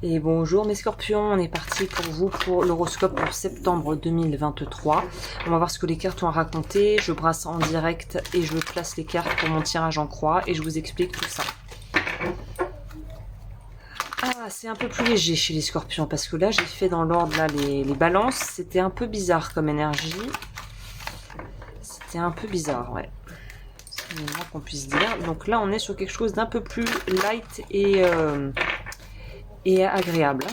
Et bonjour mes scorpions, on est parti pour vous pour l'horoscope pour septembre 2023. On va voir ce que les cartes ont à raconter. Je brasse en direct et je place les cartes pour mon tirage en croix et je vous explique tout ça. Ah, c'est un peu plus léger chez les scorpions parce que là j'ai fait dans l'ordre là les balances. C'était un peu bizarre comme énergie. C'était un peu bizarre, ouais. C'est le moins qu'on puisse dire. Donc là on est sur quelque chose d'un peu plus light et agréable.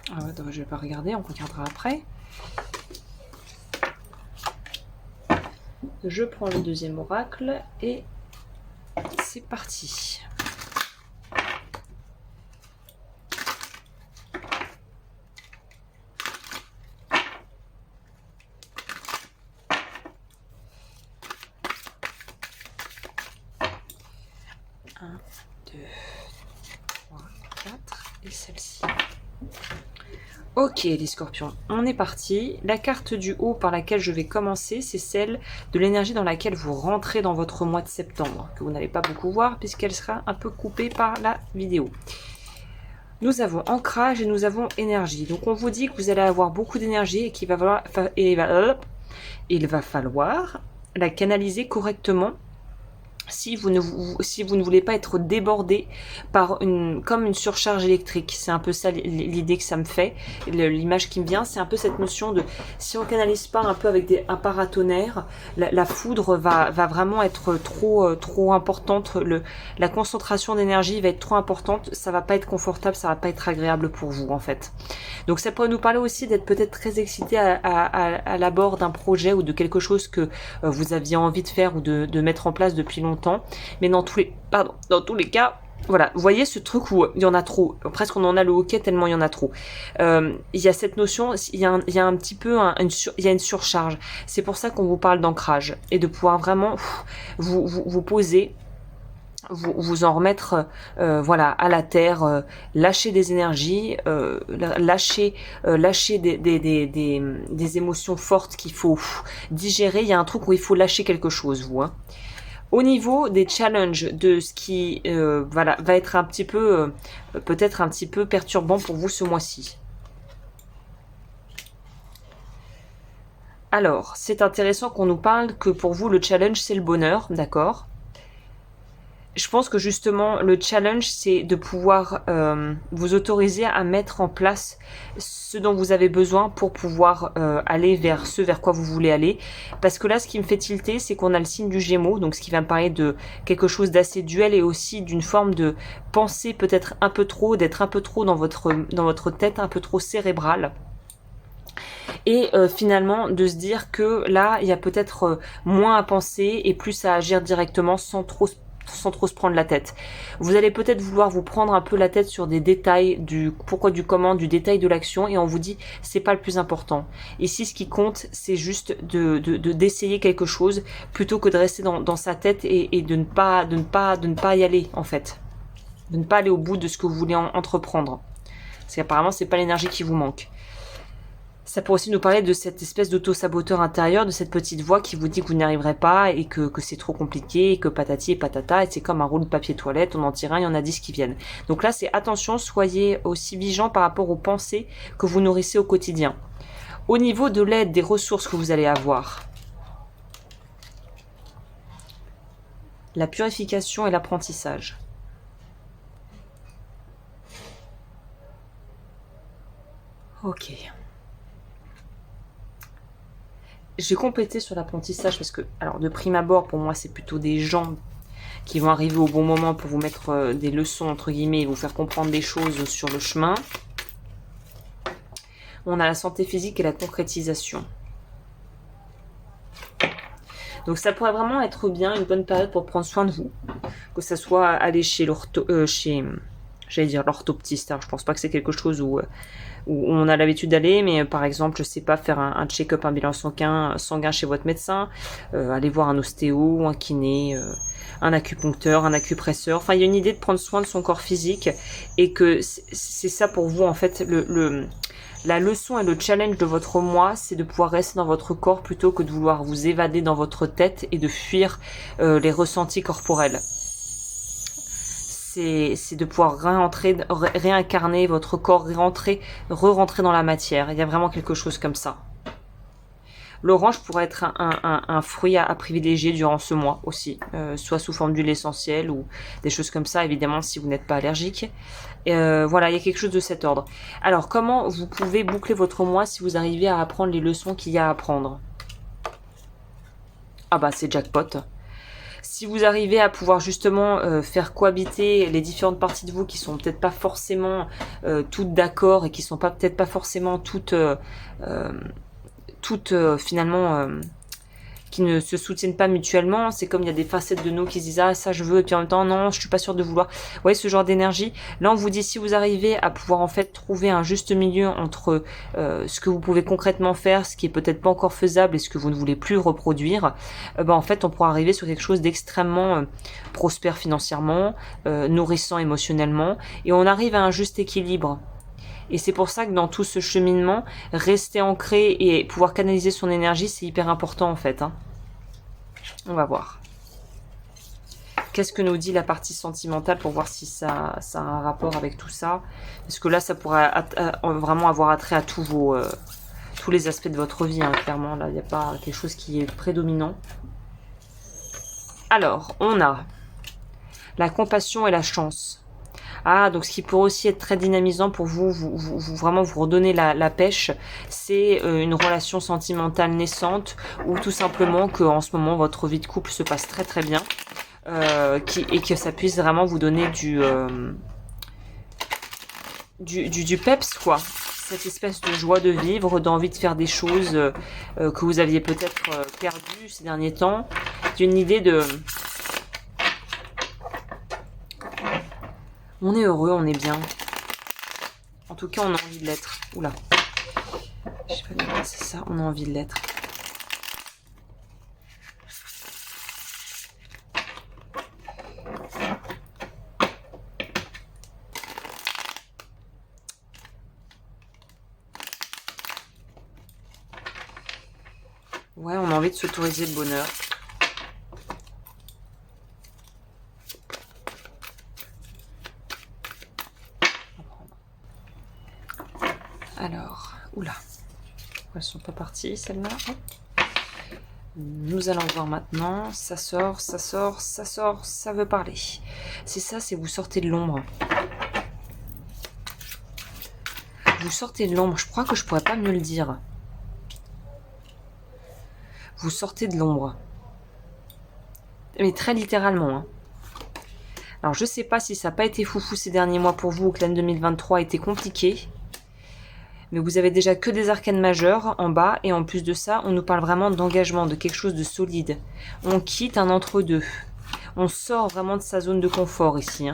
Ah ouais, donc je vais pas regarder, on regardera après. Je prends le deuxième oracle et c'est parti. Un, 2, 3, 4 et celle-ci. Ok les scorpions, on est parti. La carte du haut par laquelle je vais commencer, c'est celle de l'énergie dans laquelle vous rentrez dans votre mois de septembre, que vous n'allez pas beaucoup voir puisqu'elle sera un peu coupée par la vidéo. Nous avons ancrage et nous avons énergie. Donc on vous dit que vous allez avoir beaucoup d'énergie et qu'il va falloir la canaliser correctement si vous ne voulez pas être débordé par comme une surcharge électrique. C'est un peu ça l'idée que ça me fait, l'image qui me vient, c'est un peu cette notion de si on canalise pas un peu avec un paratonnerre, la foudre va vraiment être trop importante, la concentration d'énergie va être trop importante, ça va pas être confortable, ça va pas être agréable pour vous en fait. Donc ça pourrait nous parler aussi d'être peut-être très excité à l'abord d'un projet ou de quelque chose que vous aviez envie de faire ou de mettre en place depuis longtemps. Mais dans tous les cas, voilà, vous voyez ce truc où il y en a trop, presque on en a le hoquet tellement il y en a trop. Il y a cette notion, il y a un petit peu il y a une surcharge. C'est pour ça qu'on vous parle d'ancrage et de pouvoir vraiment vous poser, vous en remettre voilà à la terre, lâcher des énergies, lâcher des émotions fortes qu'il faut digérer. Il y a un truc où il faut lâcher quelque chose, vous. Au niveau des challenges, de ce qui voilà, va être un petit peu, peut-être un petit peu perturbant pour vous ce mois-ci. Alors, c'est intéressant qu'on nous parle que pour vous, le challenge, c'est le bonheur, d'accord ? Je pense que justement, le challenge, c'est de pouvoir vous autoriser à mettre en place ce dont vous avez besoin pour pouvoir aller vers ce vers quoi vous voulez aller. Parce que là, ce qui me fait tilter, c'est qu'on a le signe du Gémeaux, donc ce qui va me parler de quelque chose d'assez duel et aussi d'une forme de pensée peut-être un peu trop, d'être un peu trop dans votre tête, un peu trop cérébrale. Et finalement, de se dire que là, il y a peut-être moins à penser et plus à agir directement sans trop se prendre la tête. Vous allez peut-être vouloir vous prendre un peu la tête sur des détails du pourquoi du comment, du détail de l'action et on vous dit c'est pas le plus important. Ici ce qui compte c'est juste d'essayer quelque chose plutôt que de rester dans sa tête et de ne pas y aller en fait. De ne pas aller au bout de ce que vous voulez entreprendre. Parce qu'apparemment c'est pas l'énergie qui vous manque. Ça pourrait aussi nous parler de cette espèce d'auto-saboteur intérieur, de cette petite voix qui vous dit que vous n'y arriverez pas et que c'est trop compliqué et que patati et patata et c'est comme un rouleau de papier toilette, on en tire un, il y en a 10 qui viennent. Donc là c'est attention, soyez aussi vigilants par rapport aux pensées que vous nourrissez au quotidien. Au niveau de l'aide, des ressources que vous allez avoir, la purification et l'apprentissage. Ok. J'ai complété sur l'apprentissage parce que, alors de prime abord, pour moi, c'est plutôt des gens qui vont arriver au bon moment pour vous mettre des leçons, entre guillemets, et vous faire comprendre des choses sur le chemin. On a la santé physique et la concrétisation. Donc ça pourrait vraiment être bien, une bonne période pour prendre soin de vous. Que ça soit aller chez J'allais dire l'orthoptiste, alors je pense pas que c'est quelque chose où on a l'habitude d'aller, mais par exemple, je sais pas, faire un check-up, un bilan sanguin chez votre médecin, aller voir un ostéo, un kiné, un acupuncteur, un acupresseur. Enfin, il y a une idée de prendre soin de son corps physique et que c'est ça pour vous en fait la leçon et le challenge de votre mois, c'est de pouvoir rester dans votre corps plutôt que de vouloir vous évader dans votre tête et de fuir les ressentis corporels. C'est de pouvoir réincarner votre corps, re-rentrer dans la matière. Il y a vraiment quelque chose comme ça. L'orange pourrait être un fruit à privilégier durant ce mois aussi, soit sous forme d'huile essentielle ou des choses comme ça, évidemment si vous n'êtes pas allergique. Voilà, il y a quelque chose de cet ordre. Alors, comment vous pouvez boucler votre mois si vous arrivez à apprendre les leçons qu'il y a à apprendre? Ah bah c'est jackpot. Si vous arrivez à pouvoir justement faire cohabiter les différentes parties de vous qui sont peut-être pas forcément toutes d'accord et qui sont peut-être pas forcément toutes finalement qui ne se soutiennent pas mutuellement, c'est comme il y a des facettes de nous qui se disent ah ça je veux et puis en même temps non je suis pas sûre de vouloir. Vous voyez ce genre d'énergie. Là on vous dit si vous arrivez à pouvoir en fait trouver un juste milieu entre ce que vous pouvez concrètement faire, ce qui est peut-être pas encore faisable et ce que vous ne voulez plus reproduire, en fait on pourra arriver sur quelque chose d'extrêmement prospère financièrement, nourrissant émotionnellement et on arrive à un juste équilibre. Et c'est pour ça que dans tout ce cheminement, rester ancré et pouvoir canaliser son énergie, c'est hyper important en fait. On va voir. Qu'est-ce que nous dit la partie sentimentale pour voir si ça a un rapport avec tout ça? Parce que là, ça pourrait vraiment avoir attrait à tous les aspects de votre vie, clairement. Là, il n'y a pas quelque chose qui est prédominant. Alors, on a la compassion et la chance. Ah, donc ce qui pourrait aussi être très dynamisant pour vous, vraiment vous redonner la pêche, c'est une relation sentimentale naissante ou tout simplement que en ce moment votre vie de couple se passe très très bien et que ça puisse vraiment vous donner du peps quoi. Cette espèce de joie de vivre, d'envie de faire des choses que vous aviez peut-être perdues ces derniers temps. D'une idée de... On est heureux, on est bien. En tout cas, on a envie de l'être. Oula. Je sais pas comment c'est ça, on a envie de l'être. Ouais, on a envie de s'autoriser le bonheur. Alors, oula, elles sont pas parties celles-là. Nous allons voir maintenant. Ça sort, ça sort, ça sort, ça veut parler. C'est ça, c'est vous sortez de l'ombre. Vous sortez de l'ombre. Je crois que je pourrais pas mieux le dire. Vous sortez de l'ombre. Mais très littéralement. Alors je sais pas si ça n'a pas été foufou ces derniers mois pour vous ou que l'année 2023 a été compliquée. Mais vous avez déjà que des arcanes majeures en bas. Et en plus de ça, on nous parle vraiment d'engagement, de quelque chose de solide. On quitte un entre-deux. On sort vraiment de sa zone de confort ici.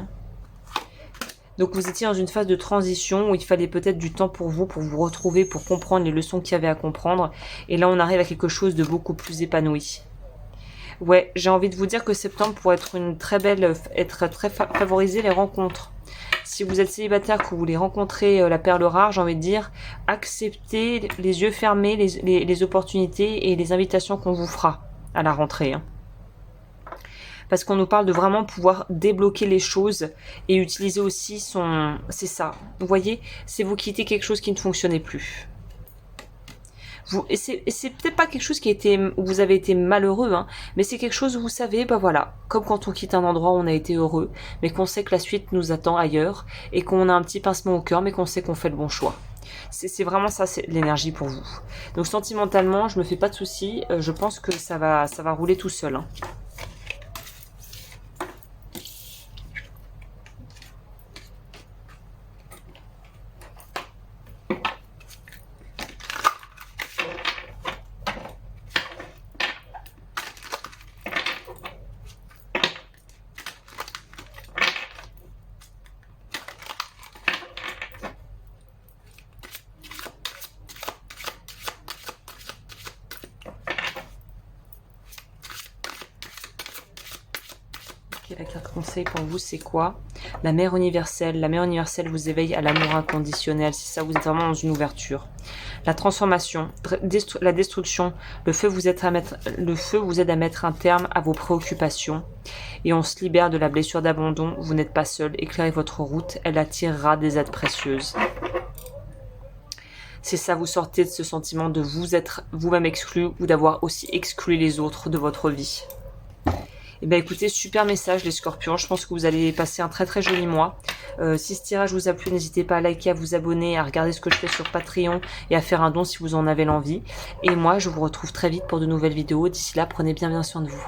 Donc vous étiez dans une phase de transition où il fallait peut-être du temps pour vous retrouver, pour comprendre les leçons qu'il y avait à comprendre. Et là, on arrive à quelque chose de beaucoup plus épanoui. Ouais, j'ai envie de vous dire que septembre pourrait être très favoriser les rencontres. Si vous êtes célibataire, que vous voulez rencontrer la perle rare, j'ai envie de dire, acceptez les yeux fermés les opportunités et les invitations qu'on vous fera à la rentrée. Parce qu'on nous parle de vraiment pouvoir débloquer les choses et utiliser aussi son... C'est ça, vous voyez, c'est vous quitter quelque chose qui ne fonctionnait plus. Et c'est peut-être pas quelque chose où vous avez été malheureux, mais c'est quelque chose où vous savez, voilà, comme quand on quitte un endroit où on a été heureux, mais qu'on sait que la suite nous attend ailleurs, et qu'on a un petit pincement au cœur, mais qu'on sait qu'on fait le bon choix. C'est vraiment ça, c'est l'énergie pour vous. Donc sentimentalement, je me fais pas de soucis, je pense que ça va rouler tout seul. la carte conseil pour vous, c'est quoi? La mère universelle. La mère universelle vous éveille à l'amour inconditionnel. C'est ça, vous êtes vraiment dans une ouverture. La transformation, la destruction. Le feu vous aide à mettre un terme à vos préoccupations. Et on se libère de la blessure d'abandon. Vous n'êtes pas seul. Éclairez votre route. Elle attirera des aides précieuses. C'est ça, vous sortez de ce sentiment de vous être vous-même exclu ou d'avoir aussi exclu les autres de votre vie. Et bien écoutez, super message les scorpions, je pense que vous allez passer un très très joli mois. Si ce tirage vous a plu, n'hésitez pas à liker, à vous abonner, à regarder ce que je fais sur Patreon et à faire un don si vous en avez l'envie. Et moi, je vous retrouve très vite pour de nouvelles vidéos. D'ici là, prenez bien soin de vous.